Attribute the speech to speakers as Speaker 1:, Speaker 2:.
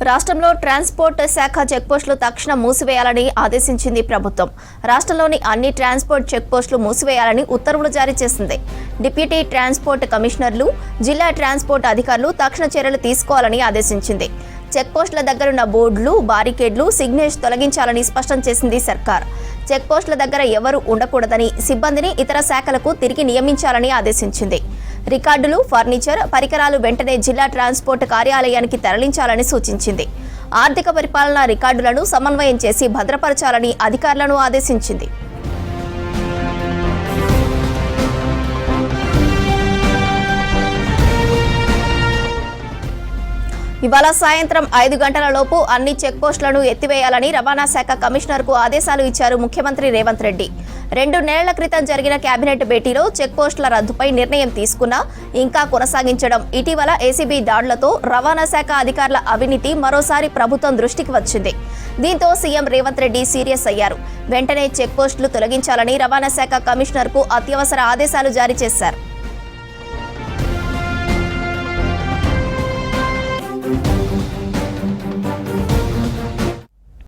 Speaker 1: రాష్ట్రంలో ట్రాన్స్పోర్ట్ శాఖ చెక్పోస్టులు తక్షణం మూసివేయాలని ఆదేశించింది ప్రభుత్వం. రాష్ట్రంలోని అన్ని ట్రాన్స్పోర్ట్ చెక్పోస్టులు మూసివేయాలని ఉత్తర్వులు జారీ చేసింది. డిప్యూటీ ట్రాన్స్పోర్ట్ కమిషనర్లు, జిల్లా ట్రాన్స్పోర్ట్ అధికారులు తక్షణ చర్యలు తీసుకోవాలని ఆదేశించింది. చెక్పోస్టుల దగ్గరున్న బోర్డులు, బారికేడ్లు, సిగ్నేచర్ తొలగించాలని స్పష్టం చేసింది సర్కార్. చెక్పోస్టుల దగ్గర ఎవరూ ఉండకూడదని, సిబ్బందిని ఇతర శాఖలకు తిరిగి నియమించాలని ఆదేశించింది. రికార్డులు, ఫర్నిచర్, పరికరాలు వెంటనే జిల్లా ట్రాన్స్పోర్ట్ కార్యాలయానికి తరలించాలని సూచించింది. ఆర్థిక పరిపాలన రికార్డులను సమన్వయం చేసి భద్రపరచాలని అధికారులను ఆదేశించింది. ఇవాళ సాయంత్రం 5 గంటల లోపు అన్ని చెక్పోస్టులను ఎత్తివేయాలని రవాణా శాఖ కమిషనర్కు ఆదేశాలు ఇచ్చారు ముఖ్యమంత్రి రేవంత్ రెడ్డి. 2 నెలల క్రితం జరిగిన కేబినెట్ భేటీలో చెక్పోస్టుల రద్దుపై నిర్ణయం తీసుకున్నా ఇంకా కొనసాగించడం, ఇటీవల ఏసీబీ దాడులతో రవాణా శాఖ అధికారుల అవినీతి మరోసారి ప్రభుత్వం దృష్టికి వచ్చింది. దీంతో సీఎం రేవంత్ రెడ్డి సీరియస్ అయ్యారు. వెంటనే చెక్పోస్టులు తొలగించాలని రవాణా శాఖ కమిషనర్కు అత్యవసర ఆదేశాలు జారీ చేశారు.